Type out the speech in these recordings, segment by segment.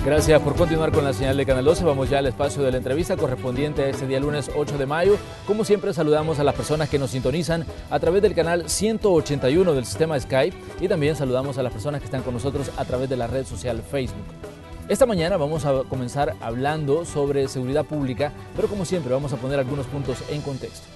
Gracias por continuar con la señal de Canal 12. Vamos ya al espacio de la entrevista correspondiente a este día lunes 8 de mayo. Como siempre, saludamos a las personas que nos sintonizan a través del canal 181 del sistema Skype y también saludamos a las personas que están con nosotros a través de la red social Facebook. Esta mañana vamos a comenzar hablando sobre seguridad pública, pero como siempre vamos a poner algunos puntos en contexto.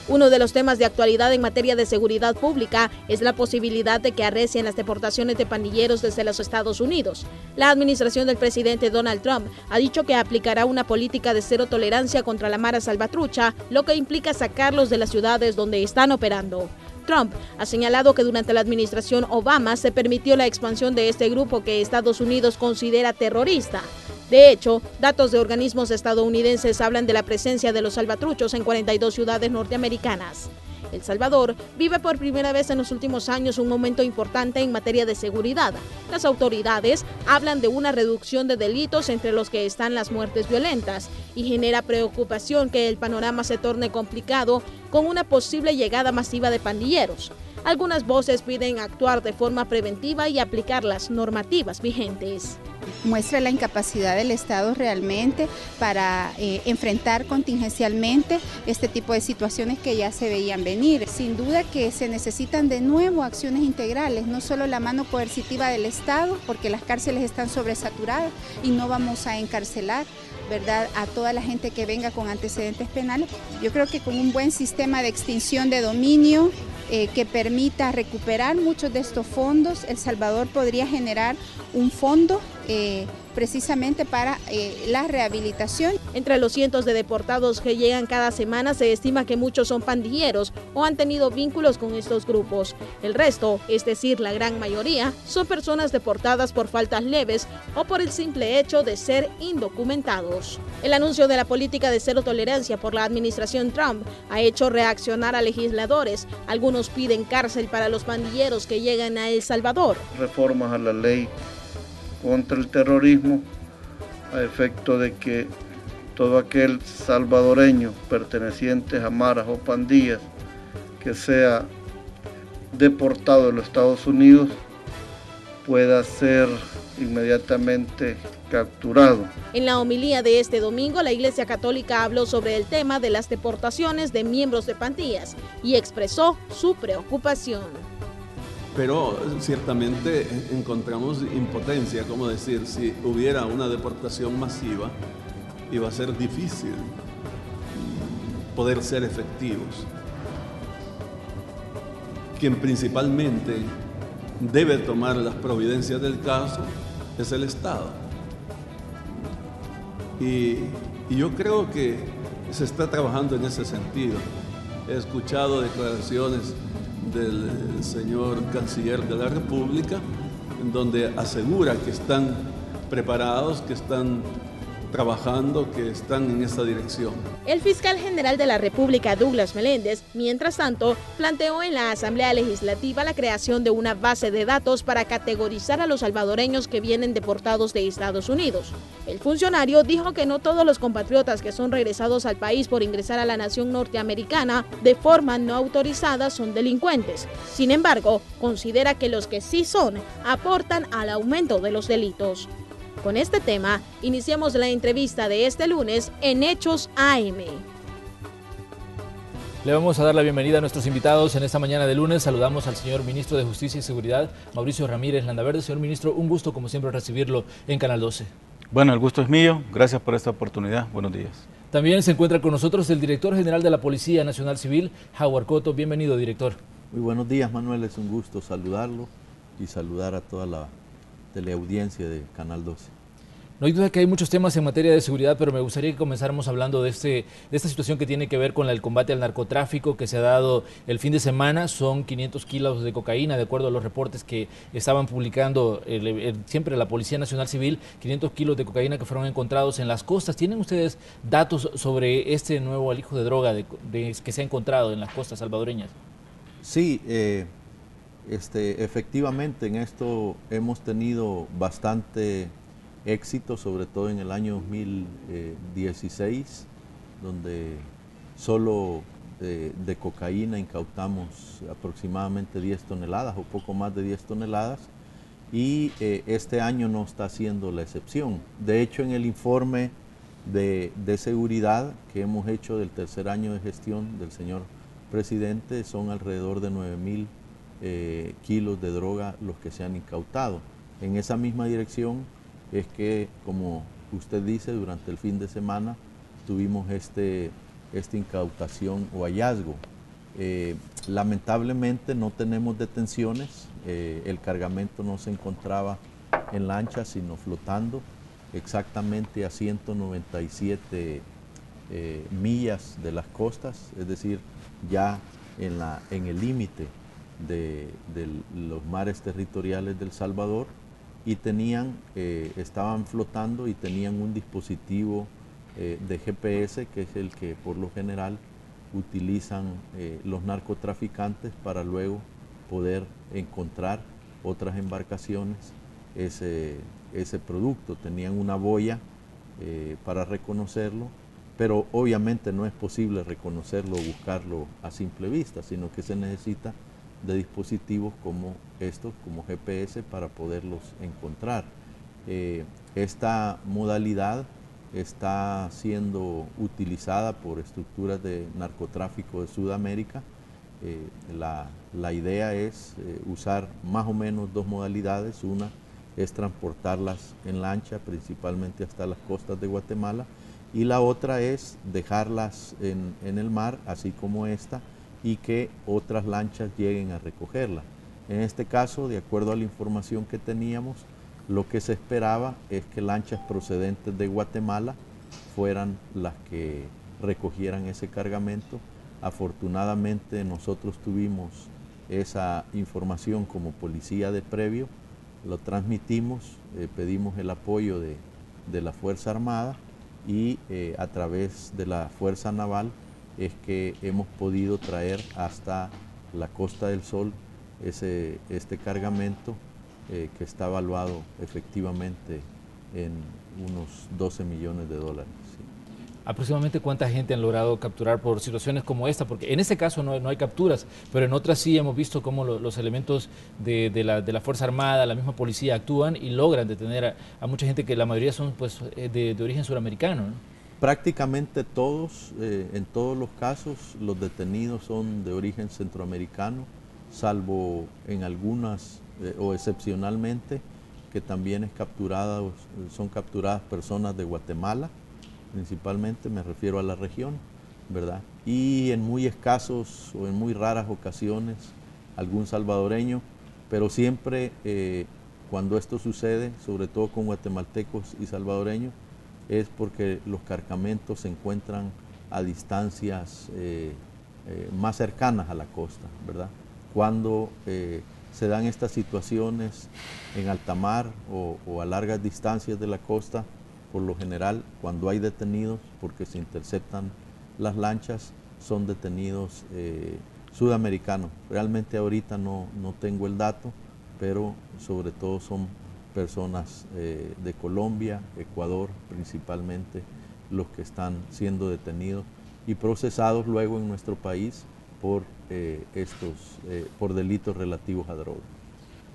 Uno de los temas de actualidad en materia de seguridad pública es la posibilidad de que arrecien las deportaciones de pandilleros desde los Estados Unidos. La administración del presidente Donald Trump ha dicho que aplicará una política de cero tolerancia contra la mara salvatrucha, lo que implica sacarlos de las ciudades donde están operando. Trump ha señalado que durante la administración Obama se permitió la expansión de este grupo que Estados Unidos considera terrorista. De hecho, datos de organismos estadounidenses hablan de la presencia de los salvatruchos en 42 ciudades norteamericanas. El Salvador vive por primera vez en los últimos años un momento importante en materia de seguridad. Las autoridades hablan de una reducción de delitos entre los que están las muertes violentas y genera preocupación que el panorama se torne complicado con una posible llegada masiva de pandilleros. Algunas voces piden actuar de forma preventiva y aplicar las normativas vigentes. Muestra la incapacidad del Estado realmente para enfrentar contingencialmente este tipo de situaciones que ya se veían venir. Sin duda que se necesitan de nuevo acciones integrales, no solo la mano coercitiva del Estado, porque las cárceles están sobresaturadas y no vamos a encarcelar, ¿verdad?, a toda la gente que venga con antecedentes penales. Yo creo que con un buen sistema de extinción de dominio que permita recuperar muchos de estos fondos, El Salvador podría generar un fondo precisamente para la rehabilitación. Entre los cientos de deportados que llegan cada semana se estima que muchos son pandilleros o han tenido vínculos con estos grupos. El resto, es decir, la gran mayoría, son personas deportadas por faltas leves o por el simple hecho de ser indocumentados. El anuncio de la política de cero tolerancia por la administración Trump ha hecho reaccionar a legisladores. Algunos piden cárcel para los pandilleros que llegan a El Salvador. Reformas a la ley contra el terrorismo a efecto de que todo aquel salvadoreño perteneciente a maras o pandillas que sea deportado de los Estados Unidos pueda ser inmediatamente capturado. En la homilía de este domingo, la Iglesia Católica habló sobre el tema de las deportaciones de miembros de pandillas y expresó su preocupación. Pero ciertamente encontramos impotencia, como decir, si hubiera una deportación masiva, iba a ser difícil poder ser efectivos. Quien principalmente debe tomar las providencias del caso es el Estado. Y yo creo que se está trabajando en ese sentido. He escuchado declaraciones del señor canciller de la República, en donde asegura que están preparados, que están trabajando, que están en esa dirección. El fiscal general de la República, Douglas Meléndez, mientras tanto, planteó en la Asamblea Legislativa la creación de una base de datos para categorizar a los salvadoreños que vienen deportados de Estados Unidos. El funcionario dijo que no todos los compatriotas que son regresados al país por ingresar a la nación norteamericana de forma no autorizada son delincuentes. Sin embargo, considera que los que sí son aportan al aumento de los delitos. Con este tema, iniciamos la entrevista de este lunes en Hechos AM. Le vamos a dar la bienvenida a nuestros invitados en esta mañana de lunes. Saludamos al señor Ministro de Justicia y Seguridad, Mauricio Ramírez Landaverde. Señor Ministro, un gusto como siempre recibirlo en Canal 12. Bueno, el gusto es mío. Gracias por esta oportunidad. Buenos días. También se encuentra con nosotros el director general de la Policía Nacional Civil, Howard Cotto. Bienvenido, director. Muy buenos días, Manuel. Es un gusto saludarlo y saludar a toda la teleaudiencia de Canal 12. No hay duda que hay muchos temas en materia de seguridad, pero me gustaría que comenzáramos hablando de esta situación que tiene que ver con el combate al narcotráfico que se ha dado el fin de semana. Son 500 kilos de cocaína, de acuerdo a los reportes que estaban publicando siempre la Policía Nacional Civil, 500 kilos de cocaína que fueron encontrados en las costas. ¿Tienen ustedes datos sobre este nuevo alijo de droga que se ha encontrado en las costas salvadoreñas? Sí, efectivamente en esto hemos tenido bastante éxito, sobre todo en el año 2016, donde solo de cocaína incautamos aproximadamente 10 toneladas o poco más de 10 toneladas y este año no está siendo la excepción. De hecho, en el informe de seguridad que hemos hecho del tercer año de gestión del señor presidente, son alrededor de 9.000 kilos de droga los que se han incautado. En esa misma dirección es que, como usted dice, durante el fin de semana tuvimos esta incautación o hallazgo. Lamentablemente no tenemos detenciones, el cargamento no se encontraba en lancha, sino flotando exactamente a 197 millas de las costas, es decir, ya en el límite de los mares territoriales del Salvador, y estaban flotando y tenían un dispositivo de GPS, que es el que por lo general utilizan los narcotraficantes para luego poder encontrar otras embarcaciones ese producto. Tenían una boya para reconocerlo, pero obviamente no es posible reconocerlo o buscarlo a simple vista, sino que se necesita de dispositivos como estos, como GPS, para poderlos encontrar. Esta modalidad está siendo utilizada por estructuras de narcotráfico de Sudamérica. La idea es usar más o menos dos modalidades. Una es transportarlas en lancha, principalmente hasta las costas de Guatemala, y la otra es dejarlas en el mar, así como esta, y que otras lanchas lleguen a recogerla. En este caso, de acuerdo a la información que teníamos, lo que se esperaba es que lanchas procedentes de Guatemala fueran las que recogieran ese cargamento. Afortunadamente nosotros tuvimos esa información como policía de previo, lo transmitimos, pedimos el apoyo de la Fuerza Armada, y a través de la Fuerza Naval es que hemos podido traer hasta la Costa del Sol este cargamento, que está evaluado efectivamente en unos 12 millones de dólares. Sí. ¿Aproximadamente cuánta gente han logrado capturar por situaciones como esta? Porque en este caso no hay capturas, pero en otras sí hemos visto cómo los elementos de la Fuerza Armada, la misma policía, actúan y logran detener a mucha gente, que la mayoría son pues, de origen suramericano, ¿no? Prácticamente todos, en todos los casos, los detenidos son de origen centroamericano, salvo en algunas o excepcionalmente, que también son capturadas personas de Guatemala, principalmente, me refiero a la región, ¿verdad? Y en muy escasos o en muy raras ocasiones algún salvadoreño, pero siempre cuando esto sucede, sobre todo con guatemaltecos y salvadoreños, es porque los cargamentos se encuentran a distancias más cercanas a la costa, ¿verdad? Cuando se dan estas situaciones en alta mar o a largas distancias de la costa, por lo general, cuando hay detenidos, porque se interceptan las lanchas, son detenidos sudamericanos. Realmente ahorita no tengo el dato, pero sobre todo son personas de Colombia, Ecuador principalmente, los que están siendo detenidos y procesados luego en nuestro país por delitos relativos a droga.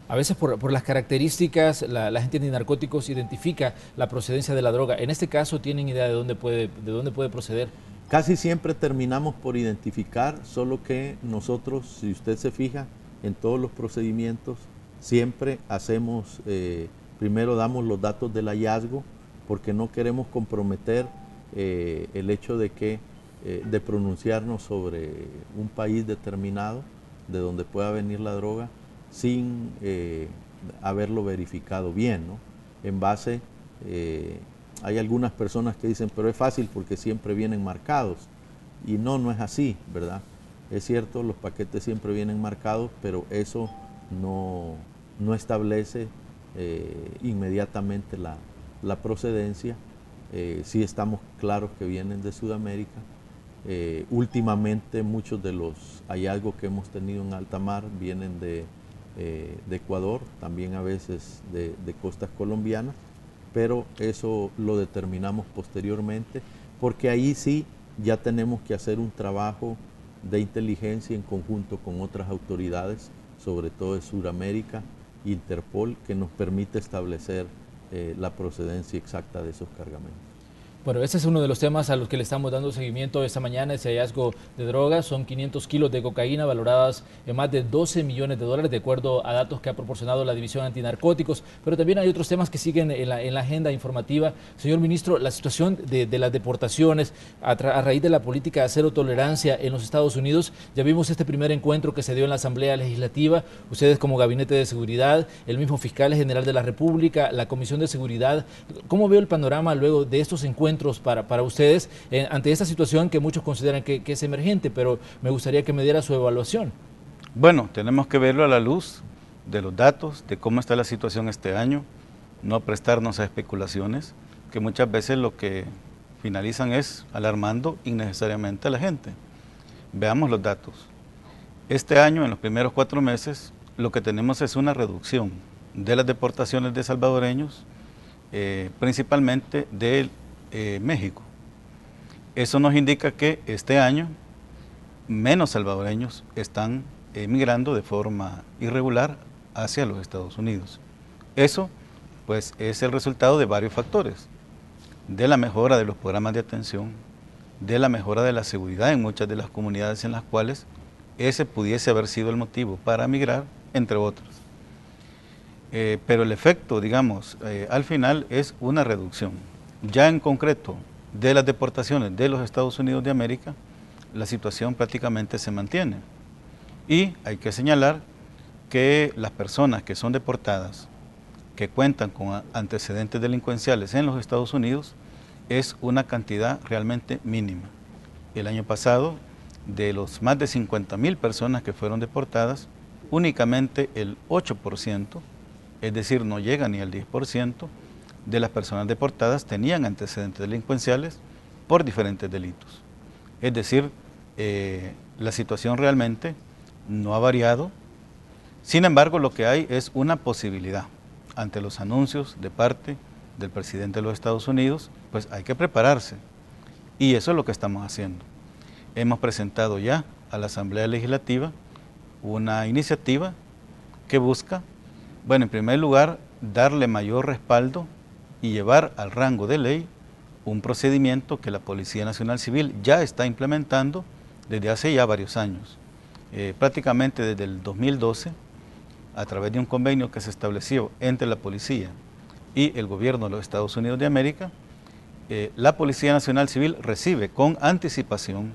A veces por las características, la gente de narcóticos identifica la procedencia de la droga. En este caso, ¿tienen idea de dónde puede proceder? Casi siempre terminamos por identificar, solo que nosotros, si usted se fija, en todos los procedimientos, siempre hacemos, primero damos los datos del hallazgo, porque no queremos comprometer el hecho de pronunciarnos sobre un país determinado, de donde pueda venir la droga, sin haberlo verificado bien, ¿no? En base, hay algunas personas que dicen, pero es fácil porque siempre vienen marcados, y no es así, ¿verdad? Es cierto, los paquetes siempre vienen marcados, pero eso no establece inmediatamente la procedencia. Sí estamos claros que vienen de Sudamérica. Últimamente muchos de los hallazgos que hemos tenido en alta mar vienen de Ecuador, también a veces de costas colombianas, pero eso lo determinamos posteriormente, porque ahí sí ya tenemos que hacer un trabajo de inteligencia en conjunto con otras autoridades, sobre todo de Sudamérica, Interpol que nos permite establecer la procedencia exacta de esos cargamentos. Bueno, ese es uno de los temas a los que le estamos dando seguimiento esta mañana, ese hallazgo de drogas. Son 500 kilos de cocaína valoradas en más de 12 millones de dólares, de acuerdo a datos que ha proporcionado la División Antinarcóticos. Pero también hay otros temas que siguen en la agenda informativa. Señor ministro, la situación de las deportaciones a raíz de la política de cero tolerancia en los Estados Unidos. Ya vimos este primer encuentro que se dio en la Asamblea Legislativa. Ustedes como Gabinete de Seguridad, el mismo Fiscal General de la República, la Comisión de Seguridad. ¿Cómo veo el panorama luego de estos encuentros para ustedes ante esta situación que muchos consideran que es emergente, pero me gustaría que me diera su evaluación? Bueno, tenemos que verlo a la luz de los datos, de cómo está la situación este año, no prestarnos a especulaciones, que muchas veces lo que finalizan es alarmando innecesariamente a la gente. Veamos los datos. Este año, en los primeros 4 meses, lo que tenemos es una reducción de las deportaciones de salvadoreños, principalmente de México. Eso nos indica que este año menos salvadoreños están emigrando de forma irregular hacia los Estados Unidos. Eso pues es el resultado de varios factores, de la mejora de los programas de atención, de la mejora de la seguridad en muchas de las comunidades en las cuales ese pudiese haber sido el motivo para migrar, entre otros. Pero el efecto, digamos, al final es una reducción. Ya en concreto, de las deportaciones de los Estados Unidos de América, la situación prácticamente se mantiene. Y hay que señalar que las personas que son deportadas, que cuentan con antecedentes delincuenciales en los Estados Unidos, es una cantidad realmente mínima. El año pasado, de los más de 50.000 personas que fueron deportadas, únicamente el 8%, es decir, no llega ni al 10%, de las personas deportadas tenían antecedentes delincuenciales por diferentes delitos. Es decir, la situación realmente no ha variado. Sin embargo, lo que hay es una posibilidad. Ante los anuncios de parte del presidente de los Estados Unidos, pues hay que prepararse. Y eso es lo que estamos haciendo. Hemos presentado ya a la Asamblea Legislativa una iniciativa que busca, bueno, en primer lugar, darle mayor respaldo y llevar al rango de ley un procedimiento que la Policía Nacional Civil ya está implementando desde hace ya varios años. Prácticamente desde el 2012, a través de un convenio que se estableció entre la policía y el gobierno de los Estados Unidos de América, la Policía Nacional Civil recibe con anticipación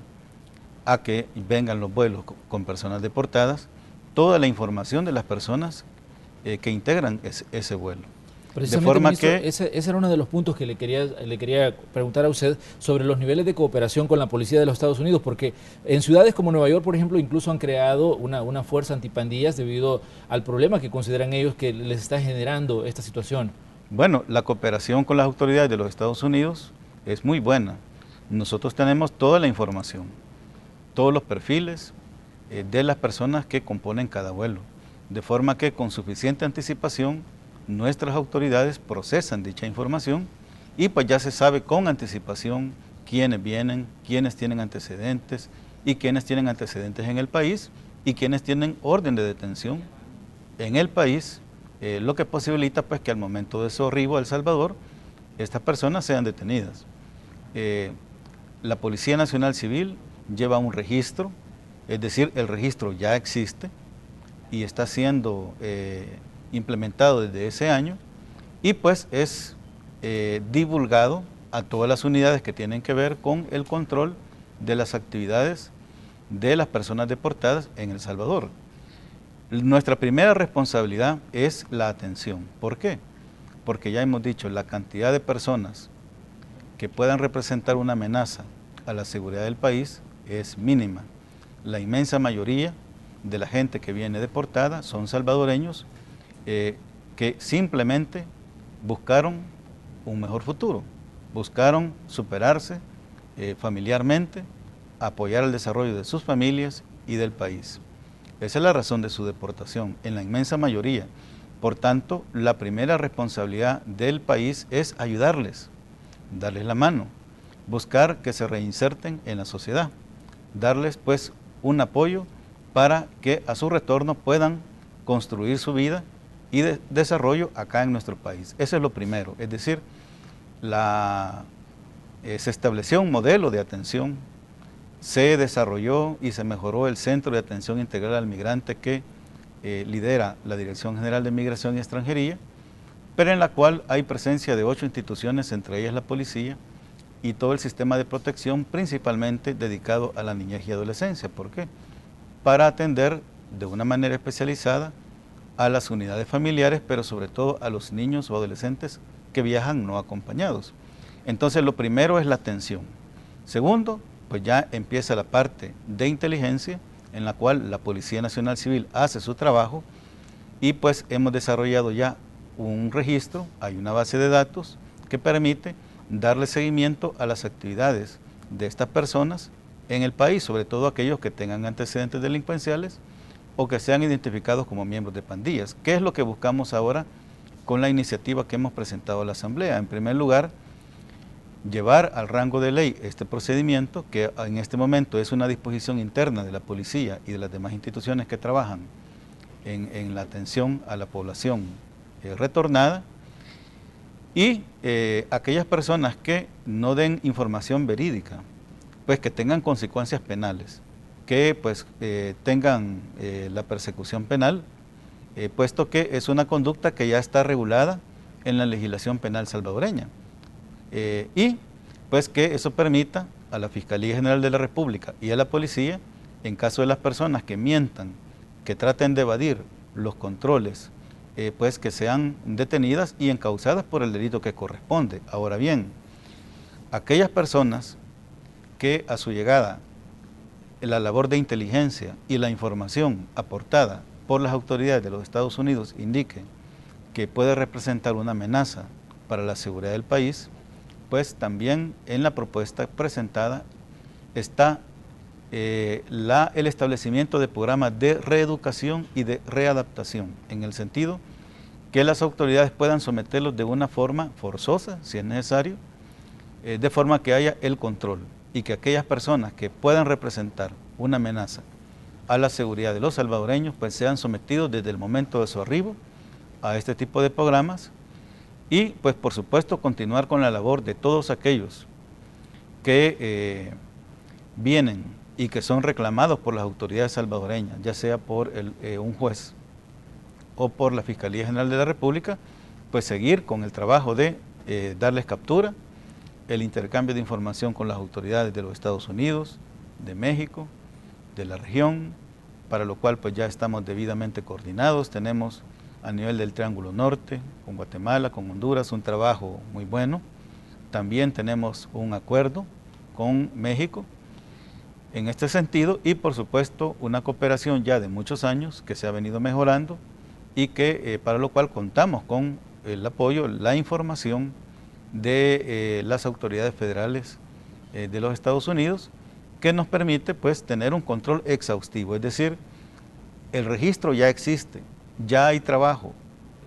a que vengan los vuelos con personas deportadas, toda la información de las personas que integran ese vuelo. Precisamente, de forma ministro, que ese era uno de los puntos que le quería preguntar a usted sobre los niveles de cooperación con la policía de los Estados Unidos, porque en ciudades como Nueva York, por ejemplo, incluso han creado una fuerza antipandillas debido al problema que consideran ellos que les está generando esta situación. Bueno, la cooperación con las autoridades de los Estados Unidos es muy buena. Nosotros tenemos toda la información, todos los perfiles de las personas que componen cada vuelo, de forma que con suficiente anticipación nuestras autoridades procesan dicha información y pues ya se sabe con anticipación quiénes vienen, quiénes tienen antecedentes y quiénes tienen antecedentes en el país y quiénes tienen orden de detención en el país, lo que posibilita pues que al momento de su arribo a El Salvador estas personas sean detenidas. La Policía Nacional Civil lleva un registro, es decir, el registro ya existe y está siendo implementado desde ese año y pues es divulgado a todas las unidades que tienen que ver con el control de las actividades de las personas deportadas en El Salvador. Nuestra primera responsabilidad es la atención. ¿Por qué? Porque ya hemos dicho, la cantidad de personas que puedan representar una amenaza a la seguridad del país es mínima. La inmensa mayoría de la gente que viene deportada son salvadoreños que simplemente buscaron un mejor futuro, buscaron superarse familiarmente, apoyar el desarrollo de sus familias y del país. Esa es la razón de su deportación, en la inmensa mayoría. Por tanto, la primera responsabilidad del país es ayudarles, darles la mano, buscar que se reinserten en la sociedad, darles pues un apoyo para que a su retorno puedan construir su vida y de desarrollo acá en nuestro país. Eso es lo primero, es decir, se estableció un modelo de atención, se desarrolló y se mejoró el Centro de Atención Integral al Migrante que lidera la Dirección General de Migración y Extranjería, pero en la cual hay presencia de 8 instituciones, entre ellas la policía, y todo el sistema de protección, principalmente dedicado a la niñez y adolescencia. ¿Por qué? Para atender de una manera especializada a las unidades familiares, pero sobre todo a los niños o adolescentes que viajan no acompañados. Entonces, lo primero es la atención. Segundo, pues ya empieza la parte de inteligencia, en la cual la Policía Nacional Civil hace su trabajo, y pues hemos desarrollado ya un registro, hay una base de datos que permite darle seguimiento a las actividades de estas personas en el país, sobre todo aquellos que tengan antecedentes delincuenciales o que sean identificados como miembros de pandillas. ¿Qué es lo que buscamos ahora con la iniciativa que hemos presentado a la Asamblea? En primer lugar, llevar al rango de ley este procedimiento, que en este momento es una disposición interna de la policía y de las demás instituciones que trabajan en la atención a la población retornada, y aquellas personas que no den información verídica, pues que tengan consecuencias penales, que pues tengan la persecución penal, puesto que es una conducta que ya está regulada en la legislación penal salvadoreña. Y pues que eso permita a la Fiscalía General de la República y a la policía, en caso de las personas que mientan, que traten de evadir los controles, pues que sean detenidas y encausadas por el delito que corresponde. Ahora bien, aquellas personas que a su llegada la labor de inteligencia y la información aportada por las autoridades de los Estados Unidos indique que puede representar una amenaza para la seguridad del país, pues también en la propuesta presentada está el establecimiento de programas de reeducación y de readaptación, en el sentido que las autoridades puedan someterlos de una forma forzosa, si es necesario, de forma que haya el control, y que aquellas personas que puedan representar una amenaza a la seguridad de los salvadoreños, pues sean sometidos desde el momento de su arribo a este tipo de programas, y pues por supuesto continuar con la labor de todos aquellos que vienen y que son reclamados por las autoridades salvadoreñas, ya sea por un juez o por la Fiscalía General de la República, pues seguir con el trabajo de darles captura, el intercambio de información con las autoridades de los Estados Unidos, de México, de la región, para lo cual pues ya estamos debidamente coordinados. Tenemos a nivel del Triángulo Norte, con Guatemala, con Honduras, un trabajo muy bueno. También tenemos un acuerdo con México en este sentido, y por supuesto una cooperación ya de muchos años que se ha venido mejorando, y que para lo cual contamos con el apoyo, la información de las autoridades federales de los Estados Unidos, que nos permite pues tener un control exhaustivo. Es decir, el registro ya existe, ya hay trabajo,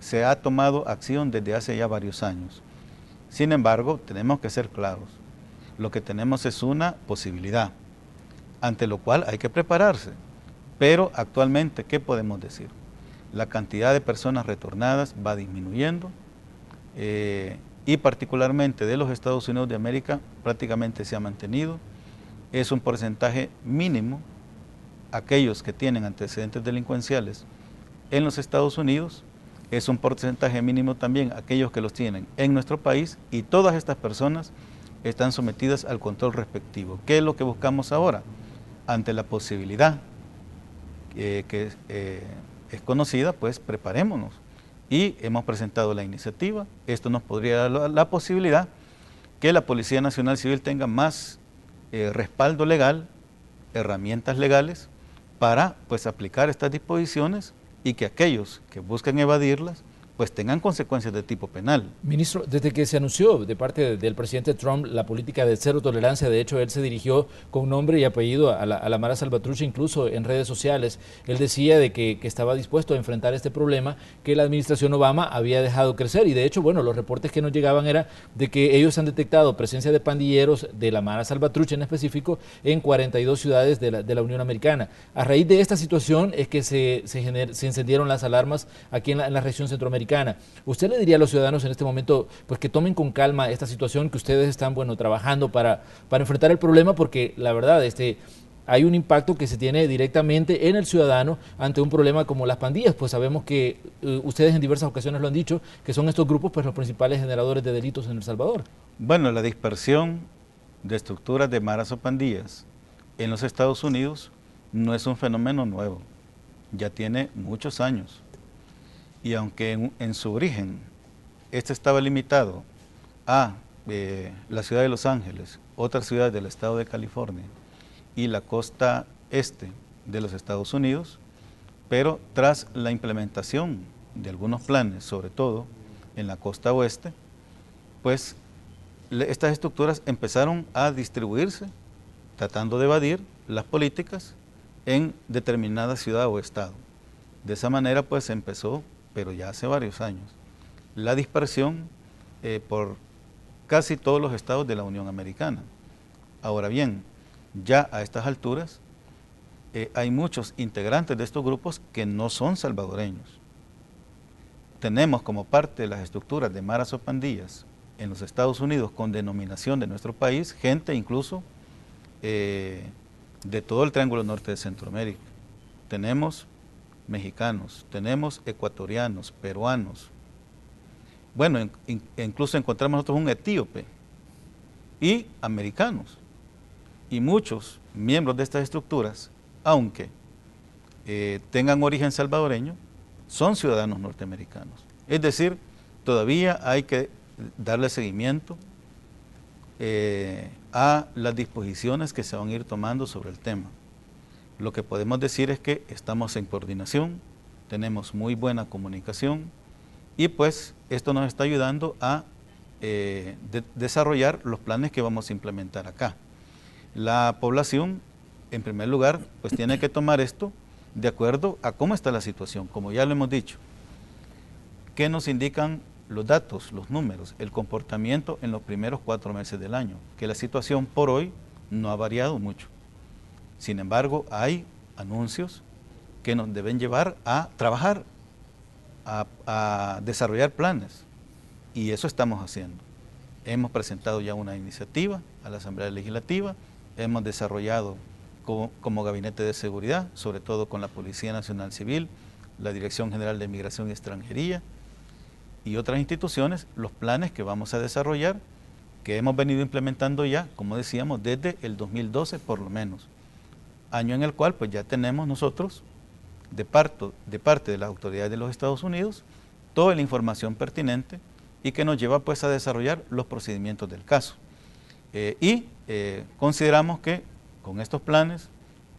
se ha tomado acción desde hace ya varios años. Sin embargo, tenemos que ser claros, lo que tenemos es una posibilidad, ante lo cual hay que prepararse. Pero actualmente, ¿qué podemos decir? La cantidad de personas retornadas va disminuyendo, y particularmente de los Estados Unidos de América prácticamente se ha mantenido. Es un porcentaje mínimo aquellos que tienen antecedentes delincuenciales en los Estados Unidos, es un porcentaje mínimo también aquellos que los tienen en nuestro país, y todas estas personas están sometidas al control respectivo. ¿Qué es lo que buscamos ahora? Ante la posibilidad que es conocida, pues preparémonos, y hemos presentado la iniciativa. Esto nos podría dar la posibilidad que la Policía Nacional Civil tenga más respaldo legal, herramientas legales para pues aplicar estas disposiciones, y que aquellos que busquen evadirlas pues tengan consecuencias de tipo penal. Ministro, desde que se anunció de parte del presidente Trump la política de cero tolerancia, de hecho él se dirigió con nombre y apellido a la Mara Salvatrucha, incluso en redes sociales. Él decía de que estaba dispuesto a enfrentar este problema que la administración Obama había dejado crecer, y de hecho, bueno, los reportes que nos llegaban era de que ellos han detectado presencia de pandilleros de la Mara Salvatrucha en específico en 42 ciudades de la Unión Americana. A raíz de esta situación es que se encendieron las alarmas aquí en la región centroamericana. ¿Usted le diría a los ciudadanos en este momento pues que tomen con calma esta situación, que ustedes están trabajando para enfrentar el problema, porque la verdad hay un impacto que se tiene directamente en el ciudadano ante un problema como las pandillas? Pues sabemos que ustedes en diversas ocasiones lo han dicho, que son estos grupos pues los principales generadores de delitos en El Salvador. Bueno, la dispersión de estructuras de maras o pandillas en los Estados Unidos no es un fenómeno nuevo, ya tiene muchos años. Y aunque en su origen este estaba limitado a la ciudad de Los Ángeles, otras ciudades del estado de California y la costa este de los Estados Unidos, pero tras la implementación de algunos planes, sobre todo en la costa oeste, pues estas estructuras empezaron a distribuirse, tratando de evadir las políticas en determinada ciudad o estado. De esa manera pues empezó, pero ya hace varios años, la dispersión por casi todos los estados de la Unión Americana. Ahora bien, ya a estas alturas hay muchos integrantes de estos grupos que no son salvadoreños. Tenemos como parte de las estructuras de maras o pandillas en los Estados Unidos con denominación de nuestro país, gente incluso de todo el Triángulo Norte de Centroamérica. Tenemos mexicanos, tenemos ecuatorianos, peruanos. Bueno, incluso encontramos nosotros un etíope y americanos. Y muchos miembros de estas estructuras, aunque tengan origen salvadoreño, son ciudadanos norteamericanos. Es decir, todavía hay que darle seguimiento a las disposiciones que se van a ir tomando sobre el tema. Lo que podemos decir es que estamos en coordinación, tenemos muy buena comunicación y pues esto nos está ayudando a desarrollar los planes que vamos a implementar acá. La población, en primer lugar, pues tiene que tomar esto de acuerdo a cómo está la situación, como ya lo hemos dicho. ¿Qué nos indican los datos, los números, el comportamiento en los primeros 4 meses del año? Que la situación por hoy no ha variado mucho. Sin embargo, hay anuncios que nos deben llevar a trabajar, a desarrollar planes, y eso estamos haciendo. Hemos presentado ya una iniciativa a la Asamblea Legislativa, hemos desarrollado como Gabinete de Seguridad, sobre todo con la Policía Nacional Civil, la Dirección General de Migración y Extranjería y otras instituciones, los planes que vamos a desarrollar, que hemos venido implementando ya, como decíamos, desde el 2012 por lo menos. Año en el cual pues ya tenemos nosotros, de parte de las autoridades de los Estados Unidos, toda la información pertinente y que nos lleva pues a desarrollar los procedimientos del caso. Consideramos que con estos planes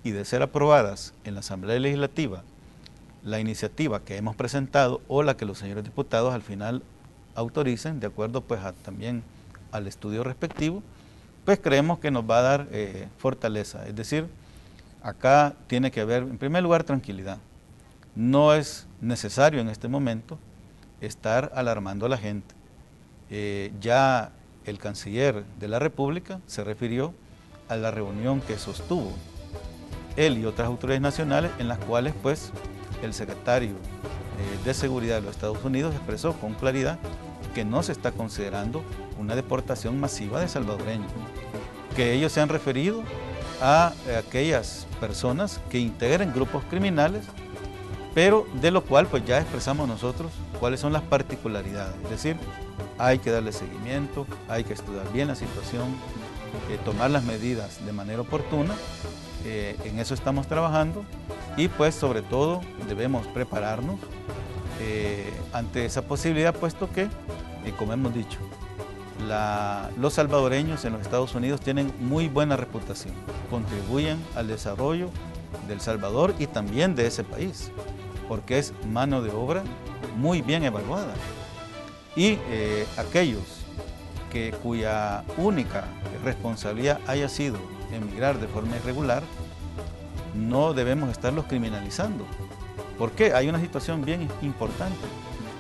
y de ser aprobadas en la Asamblea Legislativa la iniciativa que hemos presentado o la que los señores diputados al final autoricen, de acuerdo pues también al estudio respectivo, pues creemos que nos va a dar fortaleza, es decir, acá tiene que haber, en primer lugar, tranquilidad. No es necesario en este momento estar alarmando a la gente. Ya el canciller de la República se refirió a la reunión que sostuvo él y otras autoridades nacionales, en las cuales pues el secretario de Seguridad de los Estados Unidos expresó con claridad que no se está considerando una deportación masiva de salvadoreños, que ellos se han referido a aquellas personas que integren grupos criminales, pero de lo cual pues ya expresamos nosotros cuáles son las particularidades, es decir, hay que darle seguimiento, hay que estudiar bien la situación, tomar las medidas de manera oportuna, en eso estamos trabajando y pues sobre todo debemos prepararnos ante esa posibilidad, puesto que, como hemos dicho, los salvadoreños en los Estados Unidos tienen muy buena reputación, contribuyen al desarrollo de El Salvador y también de ese país. porque es mano de obra muy bien evaluada. Y aquellos cuya única responsabilidad haya sido emigrar de forma irregular, no debemos estarlos criminalizando. ¿Por qué? Hay una situación bien importante,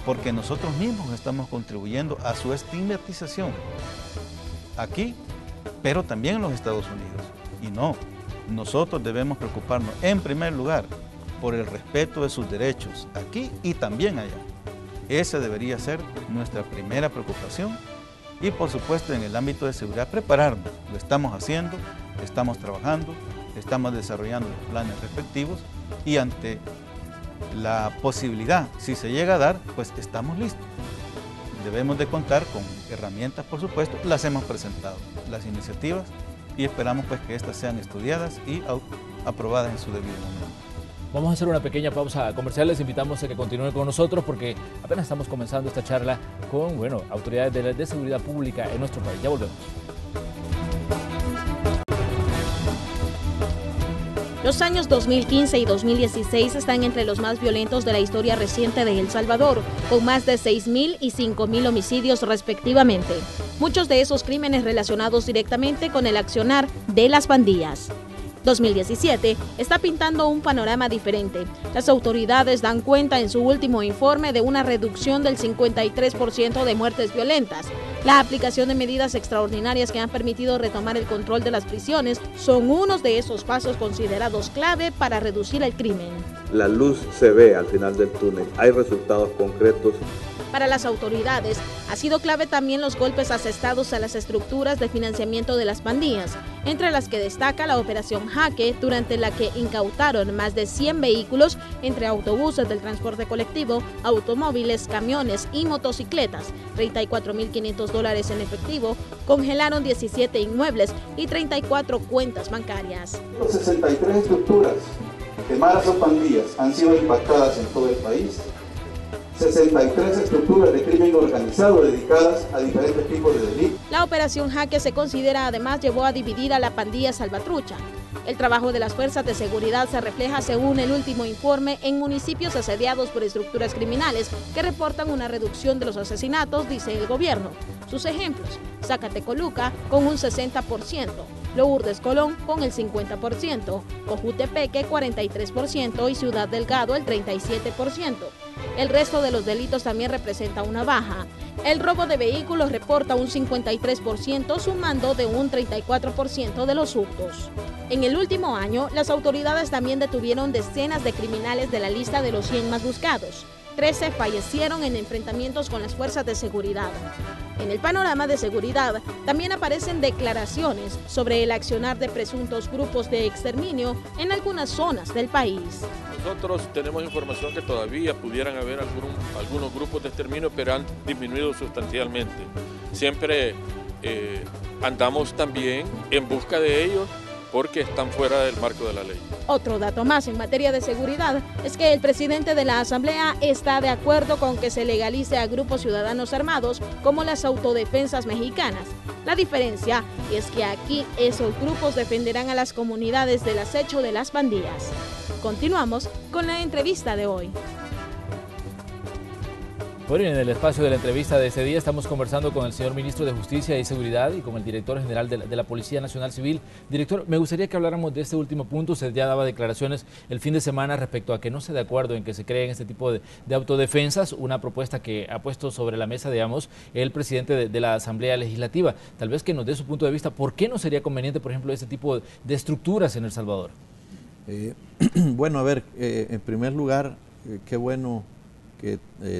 porque nosotros mismos estamos contribuyendo a su estigmatización aquí, pero también en los Estados Unidos. Y no, nosotros debemos preocuparnos en primer lugar por el respeto de sus derechos aquí y también allá. Esa debería ser nuestra primera preocupación y por supuesto en el ámbito de seguridad prepararnos. Lo estamos haciendo, estamos trabajando, estamos desarrollando los planes respectivos y ante la posibilidad, si se llega a dar, pues estamos listos. Debemos de contar con herramientas, por supuesto, las hemos presentado, las iniciativas, y esperamos pues que estas sean estudiadas y aprobadas en su debido momento. Vamos a hacer una pequeña pausa comercial, les invitamos a que continúen con nosotros porque apenas estamos comenzando esta charla con, autoridades de seguridad pública en nuestro país. Ya volvemos. Los años 2015 y 2016 están entre los más violentos de la historia reciente de El Salvador, con más de 6.000 y 5.000 homicidios respectivamente. Muchos de esos crímenes relacionados directamente con el accionar de las pandillas. 2017 está pintando un panorama diferente. Las autoridades dan cuenta en su último informe de una reducción del 53% de muertes violentas. La aplicación de medidas extraordinarias que han permitido retomar el control de las prisiones son unos de esos pasos considerados clave para reducir el crimen. La luz se ve al final del túnel, hay resultados concretos. Para las autoridades, ha sido clave también los golpes asestados a las estructuras de financiamiento de las pandillas, entre las que destaca la Operación Jaque, durante la que incautaron más de 100 vehículos, entre autobuses del transporte colectivo, automóviles, camiones y motocicletas, $34.500 en efectivo, congelaron 17 inmuebles y 34 cuentas bancarias. 63 estructuras de maras o pandillas han sido impactadas en todo el país. 63 estructuras de crimen organizado dedicadas a diferentes tipos de delitos. La Operación Jaque se considera además llevó a dividir a la pandilla Salvatrucha. El trabajo de las fuerzas de seguridad se refleja, según el último informe, en municipios asediados por estructuras criminales que reportan una reducción de los asesinatos, dice el gobierno. Sus ejemplos: Zacatecoluca con un 60%, Lourdes Colón con el 50%, Cojutepeque 43% y Ciudad Delgado el 37%. El resto de los delitos también representa una baja. El robo de vehículos reporta un 53%, sumando de un 34% de los hurtos. En el último año, las autoridades también detuvieron decenas de criminales de la lista de los 100 más buscados. 13 fallecieron en enfrentamientos con las fuerzas de seguridad. En el panorama de seguridad también aparecen declaraciones sobre el accionar de presuntos grupos de exterminio en algunas zonas del país. Nosotros tenemos información que todavía pudieran haber algunos grupos de exterminio, pero han disminuido sustancialmente. Siempre andamos también en busca de ellos porque están fuera del marco de la ley. Otro dato más en materia de seguridad es que el presidente de la Asamblea está de acuerdo con que se legalice a grupos ciudadanos armados como las autodefensas mexicanas. La diferencia es que aquí esos grupos defenderán a las comunidades del acecho de las pandillas. Continuamos con la entrevista de hoy. Bueno, en el espacio de la entrevista de este día estamos conversando con el señor ministro de Justicia y Seguridad y con el director general de la Policía Nacional Civil. Director, me gustaría que habláramos de este último punto. Usted ya daba declaraciones el fin de semana respecto a que no esté de acuerdo en que se creen este tipo de autodefensas, una propuesta que ha puesto sobre la mesa, digamos, el presidente de la Asamblea Legislativa. Tal vez que nos dé su punto de vista, ¿por qué no sería conveniente, por ejemplo, este tipo de estructuras en El Salvador? Bueno, a ver, en primer lugar, qué bueno que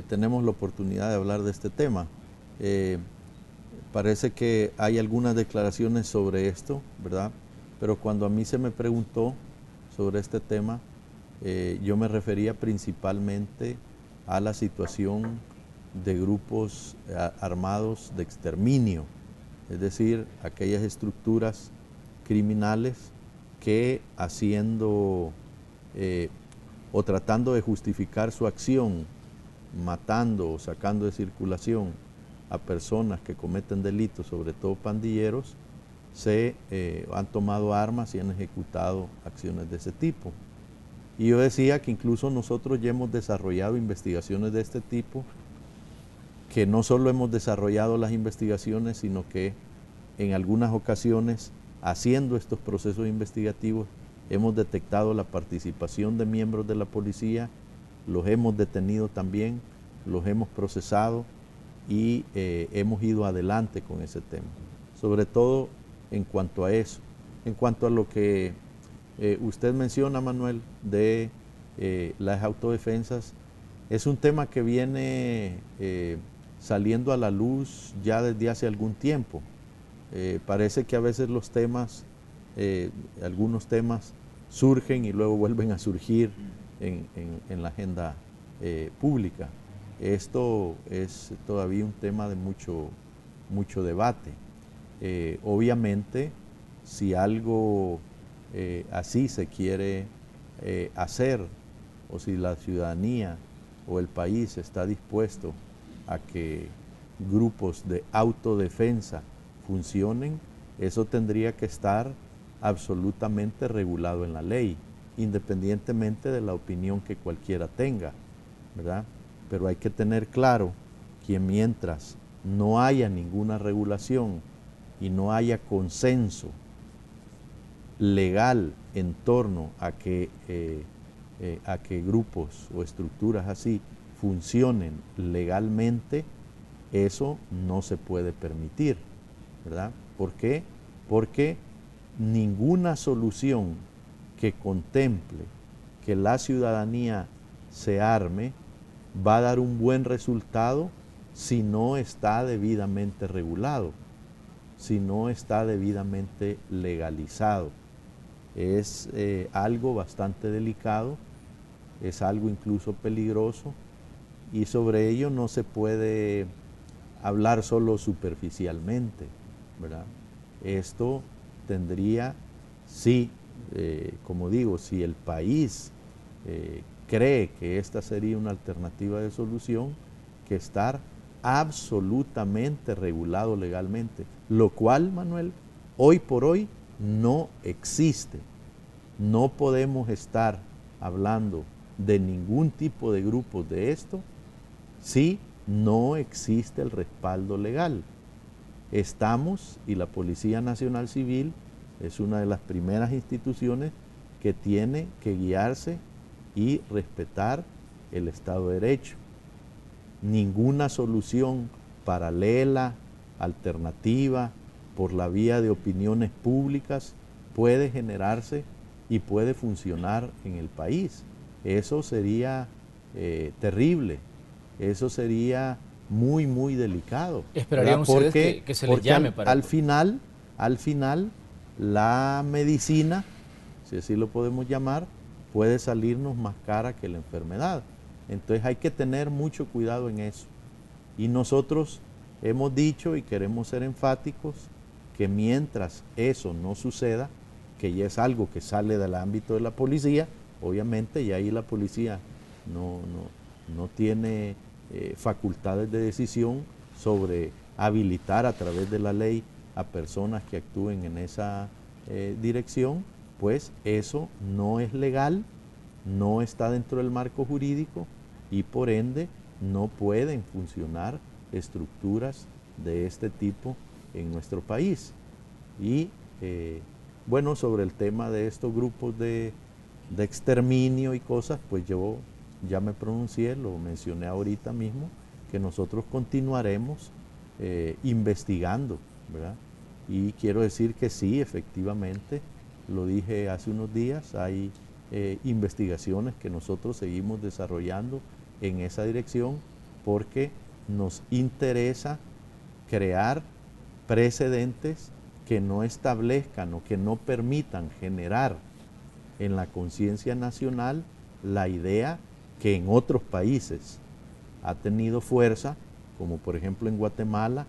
tenemos la oportunidad de hablar de este tema. Parece que hay algunas declaraciones sobre esto, ¿verdad? Pero cuando a mí se me preguntó sobre este tema, yo me refería principalmente a la situación de grupos armados de exterminio, es decir, aquellas estructuras criminales que haciendo o tratando de justificar su acción, matando o sacando de circulación a personas que cometen delitos, sobre todo pandilleros, han tomado armas y han ejecutado acciones de ese tipo. Y yo decía que incluso nosotros ya hemos desarrollado investigaciones de este tipo, que no solo hemos desarrollado las investigaciones, sino que en algunas ocasiones, haciendo estos procesos investigativos, hemos detectado la participación de miembros de la policía, los hemos detenido también, los hemos procesado y hemos ido adelante con ese tema. Sobre todo en cuanto a eso. En cuanto a lo que usted menciona, Manuel, de las autodefensas, es un tema que viene saliendo a la luz ya desde hace algún tiempo. Parece que a veces los temas, algunos temas surgen y luego vuelven a surgir en la agenda pública. Esto es todavía un tema de mucho debate. Obviamente, si algo así se quiere hacer, o si la ciudadanía o el país está dispuesto a que grupos de autodefensa funcionen, eso tendría que estar absolutamente regulado en la ley, independientemente de la opinión que cualquiera tenga, ¿verdad? Pero hay que tener claro que mientras no haya ninguna regulación y no haya consenso legal en torno a que grupos o estructuras así funcionen legalmente, eso no se puede permitir, ¿verdad? ¿Por qué? Porque ninguna solución que contemple que la ciudadanía se arme va a dar un buen resultado si no está debidamente regulado, si no está debidamente legalizado. Es algo bastante delicado, es algo incluso peligroso, y sobre ello no se puede hablar solo superficialmente, ¿verdad? Esto tendría, sí, como digo, si el país cree que esta sería una alternativa de solución, que estar absolutamente regulado legalmente, lo cual, Manuel, hoy por hoy no existe. No podemos estar hablando de ningún tipo de grupos de esto si no existe el respaldo legal. Estamos, y la Policía Nacional Civil es una de las primeras instituciones que tiene que guiarse y respetar el Estado de Derecho. Ninguna solución paralela, alternativa, por la vía de opiniones públicas puede generarse y puede funcionar en el país. Eso sería terrible, eso sería muy, muy delicado. Esperarían ustedes que se les llame para... Al final, la medicina, si así lo podemos llamar, puede salirnos más cara que la enfermedad. Entonces hay que tener mucho cuidado en eso. Y nosotros hemos dicho y queremos ser enfáticos que mientras eso no suceda, que ya es algo que sale del ámbito de la policía, obviamente ya ahí la policía no tiene facultades de decisión sobre habilitar a través de la ley a personas que actúen en esa dirección, pues eso no es legal, no está dentro del marco jurídico y por ende no pueden funcionar estructuras de este tipo en nuestro país. Y bueno, sobre el tema de estos grupos de exterminio y cosas, pues yo ya me pronuncié, lo mencioné ahorita mismo, que nosotros continuaremos investigando, ¿verdad? Y quiero decir que sí, efectivamente, lo dije hace unos días, hay investigaciones que nosotros seguimos desarrollando en esa dirección porque nos interesa crear precedentes que no establezcan o que no permitan generar en la conciencia nacional la idea que en otros países ha tenido fuerza, como por ejemplo en Guatemala,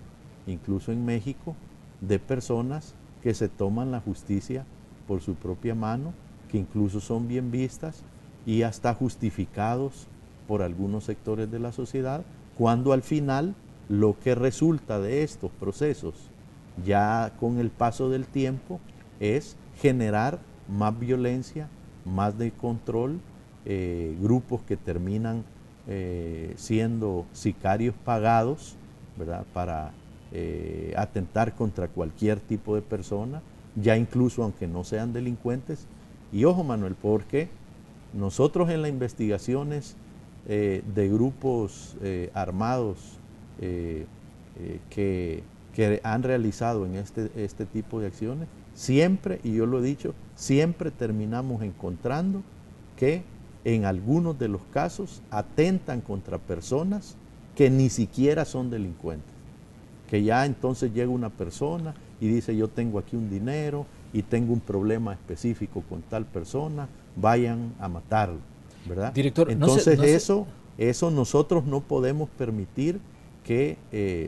incluso en México, de personas que se toman la justicia por su propia mano, que incluso son bien vistas y hasta justificados por algunos sectores de la sociedad, cuando al final lo que resulta de estos procesos, ya con el paso del tiempo, es generar más violencia, más descontrol grupos que terminan siendo sicarios pagados, ¿verdad?, para atentar contra cualquier tipo de persona, ya incluso aunque no sean delincuentes. Y ojo, Manuel, porque nosotros en las investigaciones de grupos armados que han realizado en este tipo de acciones, siempre, y yo lo he dicho, siempre terminamos encontrando que en algunos de los casos atentan contra personas que ni siquiera son delincuentes. Que ya entonces llega una persona y dice: yo tengo aquí un dinero y tengo un problema específico con tal persona, vayan a matarlo, ¿verdad? Director, entonces eso nosotros no podemos permitir que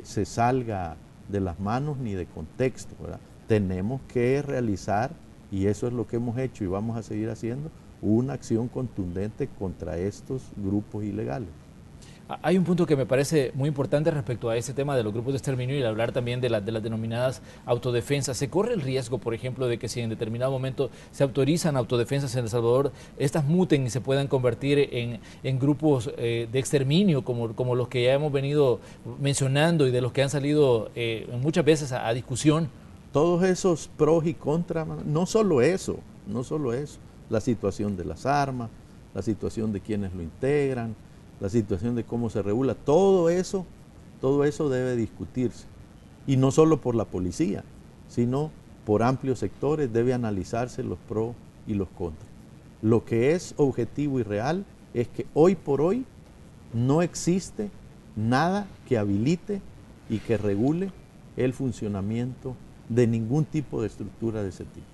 se salga de las manos ni de contexto, ¿verdad? Tenemos que realizar, y eso es lo que hemos hecho y vamos a seguir haciendo, una acción contundente contra estos grupos ilegales. Hay un punto que me parece muy importante respecto a ese tema de los grupos de exterminio y hablar también de las denominadas autodefensas. ¿Se corre el riesgo, por ejemplo, de que si en determinado momento se autorizan autodefensas en El Salvador, estas muten y se puedan convertir en grupos de exterminio como los que ya hemos venido mencionando y de los que han salido muchas veces a discusión? Todos esos pros y contras, no solo eso, la situación de las armas, la situación de quienes lo integran, la situación de cómo se regula, todo eso debe discutirse. Y no solo por la policía, sino por amplios sectores, debe analizarse los pros y los contras. Lo que es objetivo y real es que hoy por hoy no existe nada que habilite y que regule el funcionamiento de ningún tipo de estructura de ese tipo.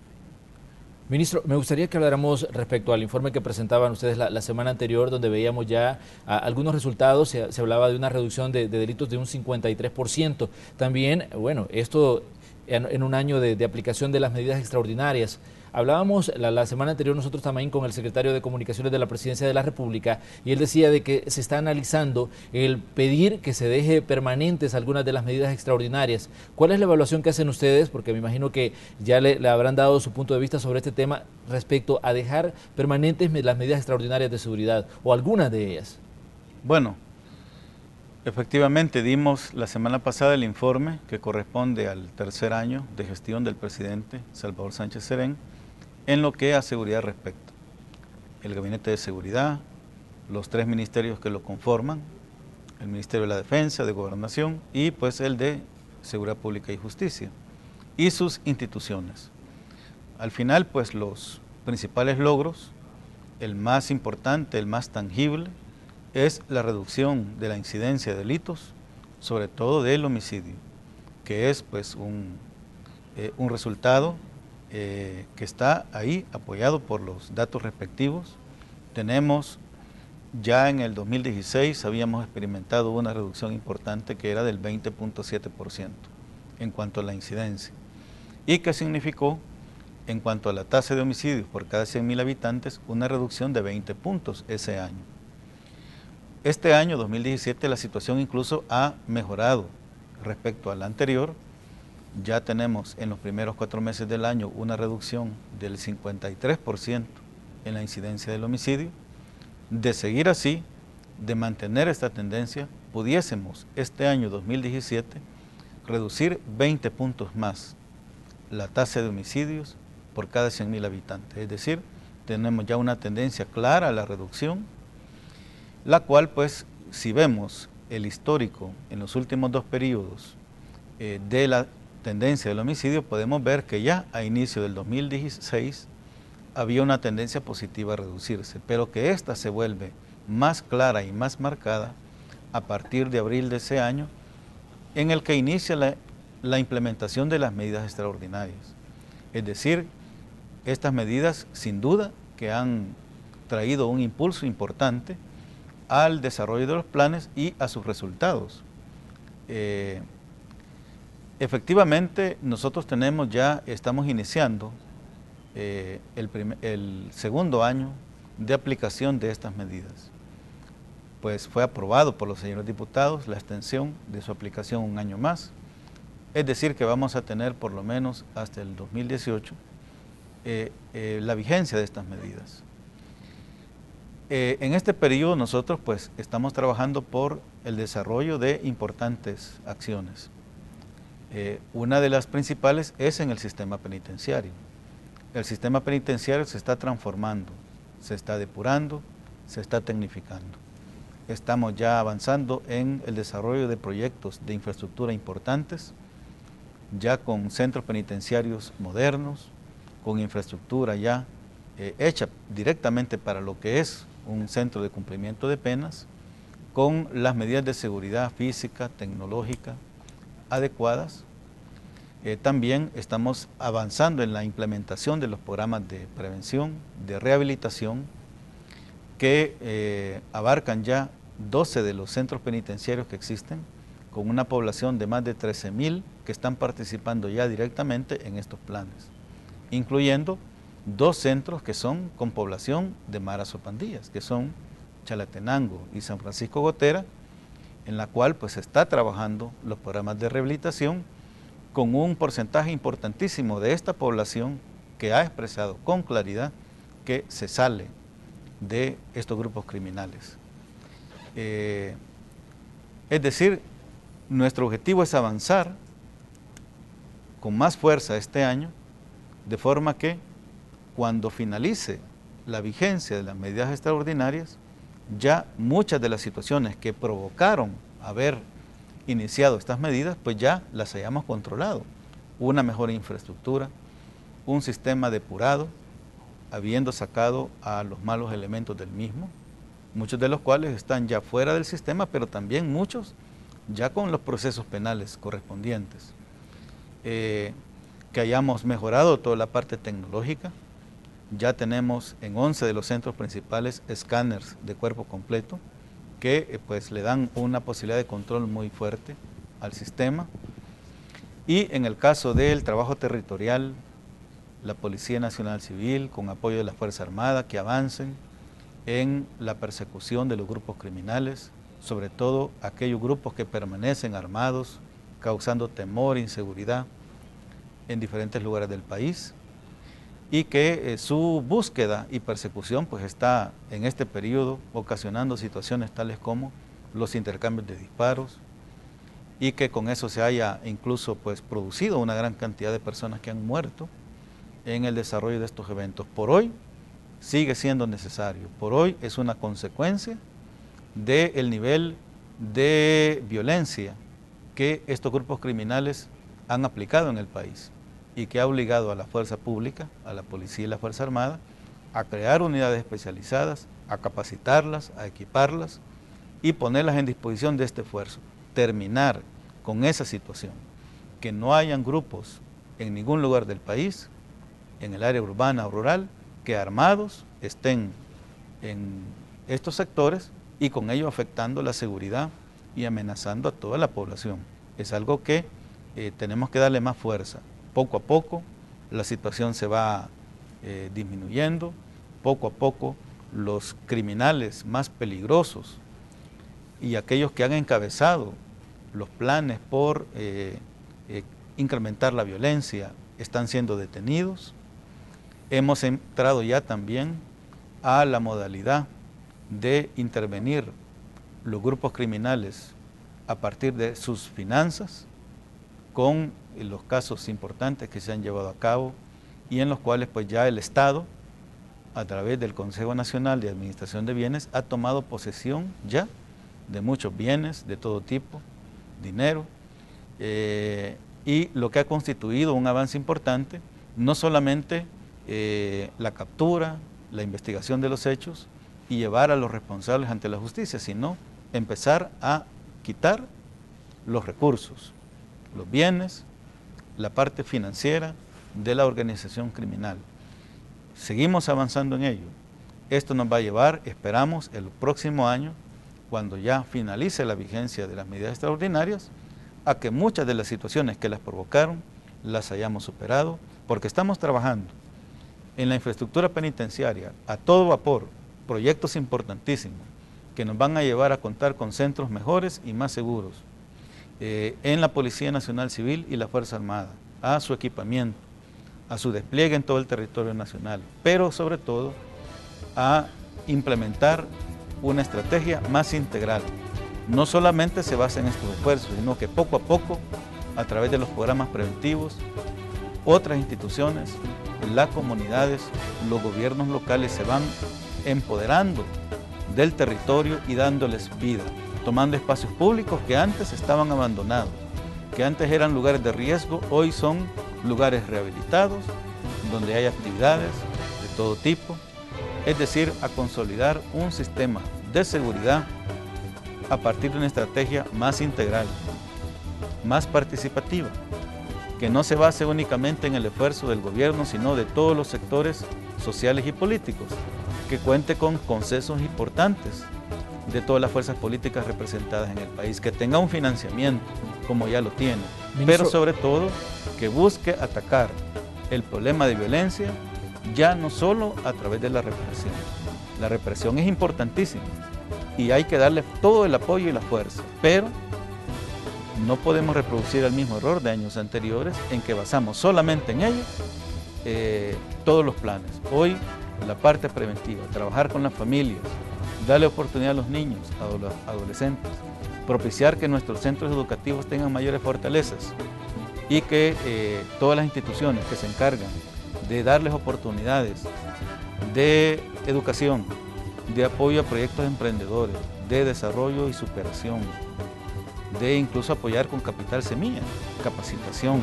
Ministro, me gustaría que habláramos respecto al informe que presentaban ustedes la semana anterior, donde veíamos ya algunos resultados. Se hablaba de una reducción de delitos de un 53%. También, bueno, esto en un año de aplicación de las medidas extraordinarias. Hablábamos la semana anterior nosotros también con el secretario de Comunicaciones de la Presidencia de la República, y él decía de que se está analizando el pedir que se deje permanentes algunas de las medidas extraordinarias. ¿Cuál es la evaluación que hacen ustedes? Porque me imagino que ya le habrán dado su punto de vista sobre este tema respecto a dejar permanentes las medidas extraordinarias de seguridad, o algunas de ellas. Bueno, efectivamente dimos la semana pasada el informe que corresponde al tercer año de gestión del presidente Salvador Sánchez Serén en lo que a seguridad respecta. El Gabinete de Seguridad, los 3 ministerios que lo conforman, el Ministerio de la Defensa, de Gobernación y pues el de Seguridad Pública y Justicia y sus instituciones. Al final pues los principales logros, el más importante, el más tangible, es la reducción de la incidencia de delitos, sobre todo del homicidio, que es pues un resultado que está ahí apoyado por los datos respectivos. Tenemos ya en el 2016 habíamos experimentado una reducción importante que era del 20.7% en cuanto a la incidencia, y que significó en cuanto a la tasa de homicidios por cada 100.000 habitantes una reducción de 20 puntos ese año. Este año 2017 la situación incluso ha mejorado respecto al anterior. Ya tenemos en los primeros 4 meses del año una reducción del 53% en la incidencia del homicidio. De seguir así, de mantener esta tendencia, pudiésemos este año 2017 reducir 20 puntos más la tasa de homicidios por cada 100.000 habitantes. Es decir, tenemos ya una tendencia clara a la reducción, la cual pues si vemos el histórico en los últimos 2 periodos de la tendencia del homicidio, podemos ver que ya a inicio del 2016 había una tendencia positiva a reducirse, pero que esta se vuelve más clara y más marcada a partir de abril de ese año, en el que inicia la implementación de las medidas extraordinarias. Es decir, estas medidas sin duda que han traído un impulso importante al desarrollo de los planes y a sus resultados. Efectivamente, nosotros estamos iniciando el segundo año de aplicación de estas medidas. Pues fue aprobado por los señores diputados la extensión de su aplicación un año más. Es decir, que vamos a tener por lo menos hasta el 2018 la vigencia de estas medidas. En este periodo nosotros pues estamos trabajando por el desarrollo de importantes acciones. Una de las principales es en el sistema penitenciario. El sistema penitenciario se está transformando, se está depurando, se está tecnificando. Estamos ya avanzando en el desarrollo de proyectos de infraestructura importantes, ya con centros penitenciarios modernos, con infraestructura ya hecha directamente para lo que es un centro de cumplimiento de penas, con las medidas de seguridad física, tecnológica adecuadas. También estamos avanzando en la implementación de los programas de prevención, de rehabilitación, que abarcan ya 12 de los centros penitenciarios que existen, con una población de más de 13.000 que están participando ya directamente en estos planes, incluyendo 2 centros que son con población de maras o pandillas, que son Chalatenango y San Francisco Gotera, en la cual pues se está trabajando los programas de rehabilitación con un porcentaje importantísimo de esta población que ha expresado con claridad que se sale de estos grupos criminales. Es decir, nuestro objetivo es avanzar con más fuerza este año, de forma que cuando finalice la vigencia de las medidas extraordinarias, ya muchas de las situaciones que provocaron haber iniciado estas medidas, pues ya las hayamos controlado. Una mejor infraestructura, un sistema depurado, habiendo sacado a los malos elementos del mismo, muchos de los cuales están ya fuera del sistema, pero también muchos ya con los procesos penales correspondientes. Que hayamos mejorado toda la parte tecnológica. Ya tenemos en 11 de los centros principales escáneres de cuerpo completo que pues le dan una posibilidad de control muy fuerte al sistema. Y en el caso del trabajo territorial, la Policía Nacional Civil, con apoyo de la Fuerza Armada, que avancen en la persecución de los grupos criminales, sobre todo aquellos grupos que permanecen armados, causando temor e inseguridad en diferentes lugares del país, y que su búsqueda y persecución pues está en este periodo ocasionando situaciones tales como los intercambios de disparos, y que con eso se haya incluso pues producido una gran cantidad de personas que han muerto en el desarrollo de estos eventos. Por hoy sigue siendo necesario, por hoy es una consecuencia del nivel de violencia que estos grupos criminales han aplicado en el país, y que ha obligado a la fuerza pública, a la policía y la Fuerza Armada, a crear unidades especializadas, a capacitarlas, a equiparlas y ponerlas en disposición de este esfuerzo. Terminar con esa situación, que no hayan grupos en ningún lugar del país, en el área urbana o rural, que armados estén en estos sectores y con ello afectando la seguridad y amenazando a toda la población. Es algo que tenemos que darle más fuerza. Poco a poco la situación se va disminuyendo, poco a poco los criminales más peligrosos y aquellos que han encabezado los planes por incrementar la violencia están siendo detenidos. Hemos entrado ya también a la modalidad de intervenir los grupos criminales a partir de sus finanzas, con los casos importantes que se han llevado a cabo y en los cuales pues ya el Estado, a través del Consejo Nacional de Administración de Bienes, ha tomado posesión ya de muchos bienes de todo tipo, dinero, y lo que ha constituido un avance importante, no solamente la captura, la investigación de los hechos y llevar a los responsables ante la justicia, sino empezar a quitar los recursos, los bienes, la parte financiera de la organización criminal. Seguimos avanzando en ello. Esto nos va a llevar, esperamos, el próximo año, cuando ya finalice la vigencia de las medidas extraordinarias, a que muchas de las situaciones que las provocaron las hayamos superado, porque estamos trabajando en la infraestructura penitenciaria a todo vapor, proyectos importantísimos que nos van a llevar a contar con centros mejores y más seguros, en la Policía Nacional Civil y la Fuerza Armada, a su equipamiento, a su despliegue en todo el territorio nacional, pero sobre todo a implementar una estrategia más integral. No solamente se basa en estos esfuerzos, sino que poco a poco, a través de los programas preventivos, otras instituciones, las comunidades, los gobiernos locales se van empoderando del territorio y dándoles vida, tomando espacios públicos que antes estaban abandonados, que antes eran lugares de riesgo, hoy son lugares rehabilitados, donde hay actividades de todo tipo, es decir, a consolidar un sistema de seguridad a partir de una estrategia más integral, más participativa, que no se base únicamente en el esfuerzo del gobierno, sino de todos los sectores sociales y políticos, que cuente con consensos importantes de todas las fuerzas políticas representadas en el país, que tenga un financiamiento, como ya lo tiene, pero sobre todo que busque atacar el problema de violencia ya no solo a través de la represión. La represión es importantísima y hay que darle todo el apoyo y la fuerza, pero no podemos reproducir el mismo error de años anteriores en que basamos solamente en ello todos los planes. Hoy la parte preventiva, trabajar con las familias, darle oportunidad a los niños, a los adolescentes, propiciar que nuestros centros educativos tengan mayores fortalezas y que todas las instituciones que se encargan de darles oportunidades de educación, de apoyo a proyectos emprendedores, de desarrollo y superación, de incluso apoyar con capital semilla, capacitación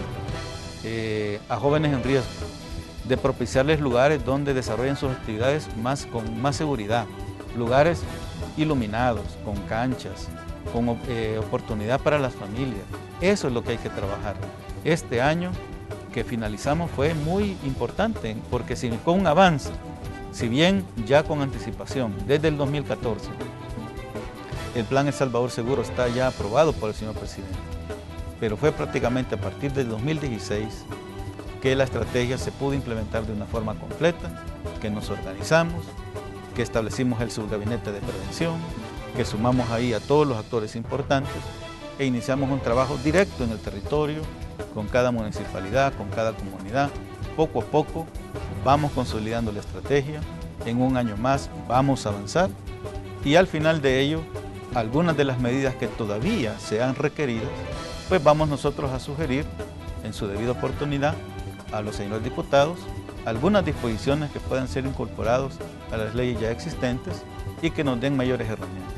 a jóvenes en riesgo, de propiciarles lugares donde desarrollen sus actividades con más seguridad, lugares iluminados, con canchas, con oportunidad para las familias. Eso es lo que hay que trabajar. Este año que finalizamos fue muy importante porque significó un avance, si bien ya con anticipación, desde el 2014, el Plan El Salvador Seguro está ya aprobado por el señor presidente, pero fue prácticamente a partir del 2016 que la estrategia se pudo implementar de una forma completa, que nos organizamos, que establecimos el subgabinete de prevención, que sumamos ahí a todos los actores importantes e iniciamos un trabajo directo en el territorio, con cada municipalidad, con cada comunidad. Poco a poco vamos consolidando la estrategia, en un año más vamos a avanzar y al final de ello, algunas de las medidas que todavía sean requeridas, pues vamos nosotros a sugerir en su debida oportunidad a los señores diputados algunas disposiciones que puedan ser incorporadas a las leyes ya existentes y que nos den mayores herramientas.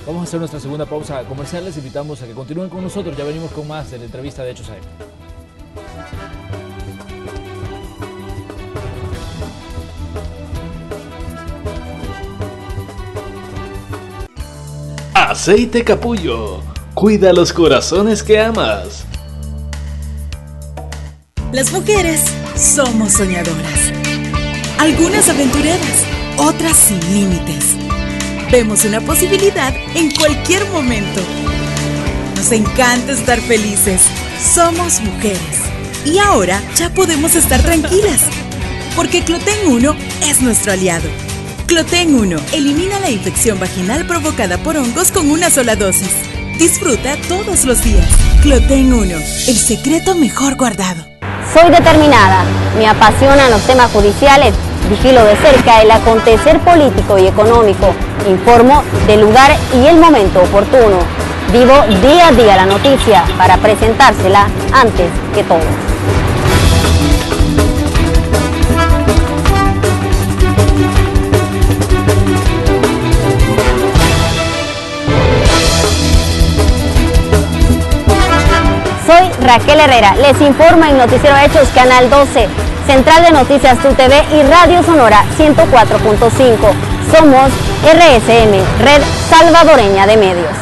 Vamos a hacer nuestra segunda pausa comercial, les invitamos a que continúen con nosotros, ya venimos con más de la entrevista de Hechos AM. Aceite Capullo, cuida los corazones que amas. Las mujeres somos soñadoras, algunas aventureras, otras sin límites. Vemos una posibilidad en cualquier momento. Nos encanta estar felices, somos mujeres. Y ahora ya podemos estar tranquilas, porque Cloten 1 es nuestro aliado. Cloten 1 elimina la infección vaginal provocada por hongos con una sola dosis. Disfruta todos los días. Cloten 1, el secreto mejor guardado. Soy determinada, me apasionan los temas judiciales, vigilo de cerca el acontecer político y económico, informo del lugar y el momento oportuno. Vivo día a día la noticia para presentársela antes que todos. Soy Raquel Herrera, les informa en Noticiero Hechos, Canal 12, Central de Noticias TUTV y Radio Sonora 104.5. Somos RSM, Red Salvadoreña de Medios.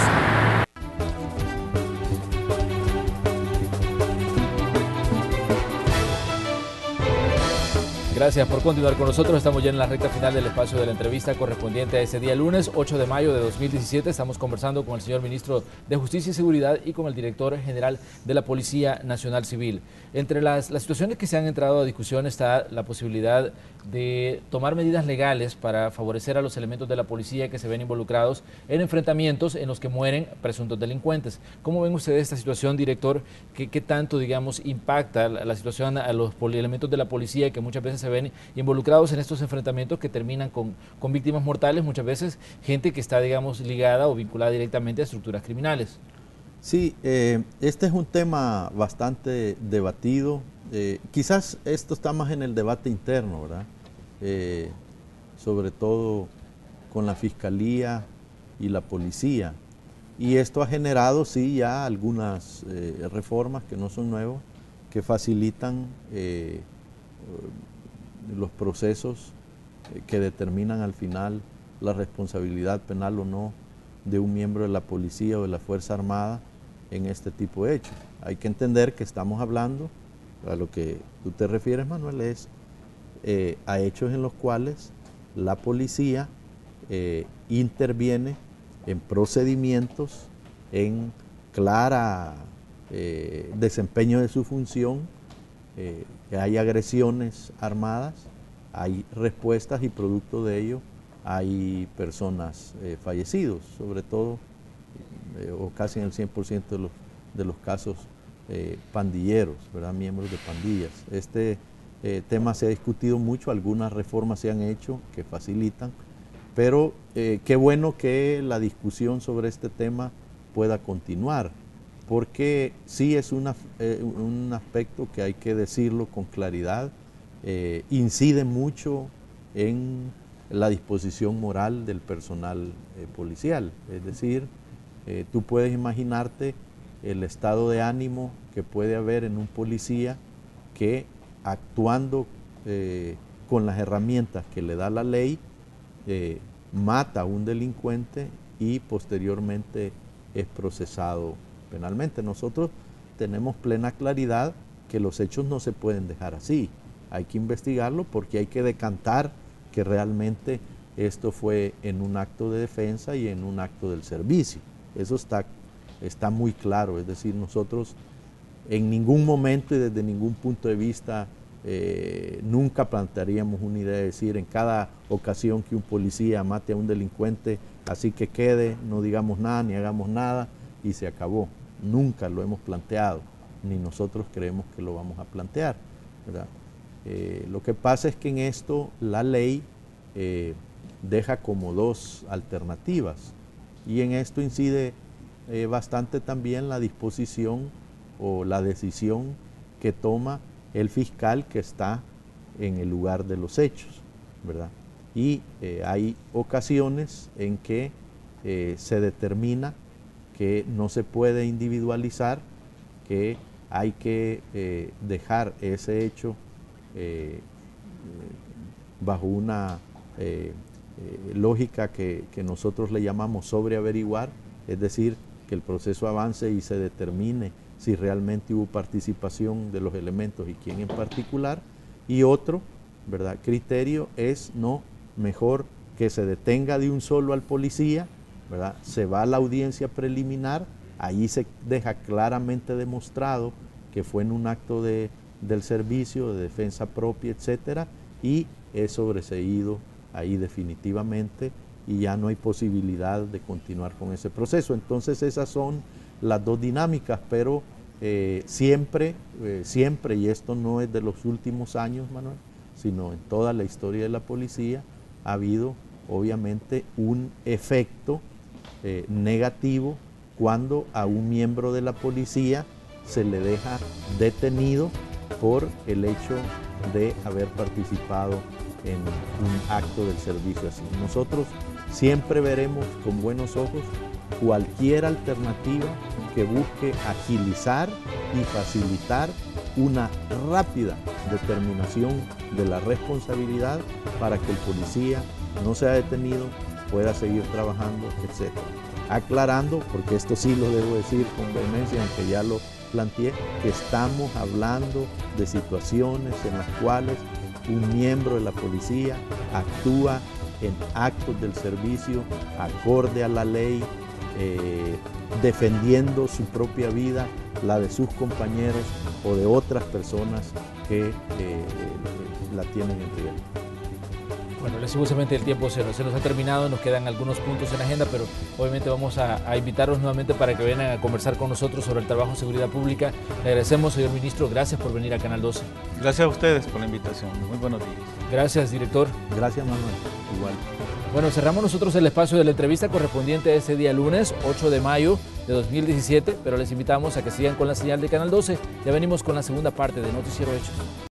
Gracias por continuar con nosotros. Estamos ya en la recta final del espacio de la entrevista correspondiente a ese día lunes 8 de mayo de 2017. Estamos conversando con el señor ministro de Justicia y Seguridad y con el director general de la Policía Nacional Civil. Entre las situaciones que se han entrado a discusión está la posibilidad de tomar medidas legales para favorecer a los elementos de la policía que se ven involucrados en enfrentamientos en los que mueren presuntos delincuentes. ¿Cómo ven ustedes esta situación, director? ¿Qué tanto, digamos, impacta la situación a los elementos de la policía que muchas veces se se ven involucrados en estos enfrentamientos que terminan con víctimas mortales, muchas veces gente que está, digamos, ligada o vinculada directamente a estructuras criminales. Sí, este es un tema bastante debatido. Quizás esto está más en el debate interno, ¿verdad? Sobre todo con la Fiscalía y la Policía. Y esto ha generado, sí, ya algunas reformas que no son nuevas, que facilitan los procesos que determinan al final la responsabilidad penal o no de un miembro de la Policía o de la Fuerza Armada en este tipo de hechos. Hay que entender que estamos hablando, a lo que tú te refieres, Manuel, es a hechos en los cuales la policía interviene en procedimientos, en clara desempeño de su función, hay agresiones armadas, hay respuestas y producto de ello hay personas fallecidos, sobre todo o casi en el 100% de los casos pandilleros, ¿verdad? Miembros de pandillas. Este tema se ha discutido mucho, algunas reformas se han hecho que facilitan, pero qué bueno que la discusión sobre este tema pueda continuar, porque sí es un aspecto que hay que decirlo con claridad, incide mucho en la disposición moral del personal policial, es decir, tú puedes imaginarte el estado de ánimo que puede haber en un policía que actuando con las herramientas que le da la ley, mata a un delincuente y posteriormente es procesado penalmente. Nosotros tenemos plena claridad que los hechos no se pueden dejar así. Hay que investigarlo porque hay que decantar que realmente esto fue en un acto de defensa y en un acto del servicio. Eso está muy claro, es decir, nosotros en ningún momento y desde ningún punto de vista nunca plantearíamos una idea de decir en cada ocasión que un policía mate a un delincuente, así que quede, no digamos nada ni hagamos nada y se acabó. Nunca lo hemos planteado, ni nosotros creemos que lo vamos a plantear, ¿verdad? Lo que pasa es que en esto la ley deja como dos alternativas y en esto incide bastante también la disposición o la decisión que toma el fiscal que está en el lugar de los hechos, ¿verdad? Y hay ocasiones en que se determina que no se puede individualizar, que hay que dejar ese hecho bajo una lógica que nosotros le llamamos sobreaveriguar, es decir, que el proceso avance y se determine si realmente hubo participación de los elementos y quién en particular, y otro, ¿verdad?, criterio es no, mejor que se detenga de un solo al policía, ¿verdad?, se va a la audiencia preliminar, ahí se deja claramente demostrado que fue en un acto del servicio, de defensa propia, etcétera, y es sobreseído ahí definitivamente y ya no hay posibilidad de continuar con ese proceso. Entonces esas son las dos dinámicas, pero siempre, y esto no es de los últimos años, Manuel, sino en toda la historia de la policía, ha habido obviamente un efecto negativo cuando a un miembro de la policía se le deja detenido por el hecho de haber participado en un acto del servicio así. Nosotros siempre veremos con buenos ojos cualquier alternativa que busque agilizar y facilitar una rápida determinación de la responsabilidad para que el policía no sea detenido, pueda seguir trabajando, etc. Aclarando, porque esto sí lo debo decir con vehemencia, aunque ya lo planteé, que estamos hablando de situaciones en las cuales un miembro de la policía actúa en actos del servicio acorde a la ley, defendiendo su propia vida, la de sus compañeros o de otras personas que la tienen en riesgo. Bueno, lastimosamente el tiempo se nos ha terminado, nos quedan algunos puntos en la agenda, pero obviamente vamos a invitarlos nuevamente para que vengan a conversar con nosotros sobre el trabajo en seguridad pública. Le agradecemos, señor ministro, gracias por venir a Canal 12. Gracias a ustedes por la invitación. Muy buenos días. Gracias, director. Gracias, Manuel. Igual. Bueno, cerramos nosotros el espacio de la entrevista correspondiente a este día lunes, 8 de mayo de 2017, pero les invitamos a que sigan con la señal de Canal 12. Ya venimos con la segunda parte de Noticiero Hechos.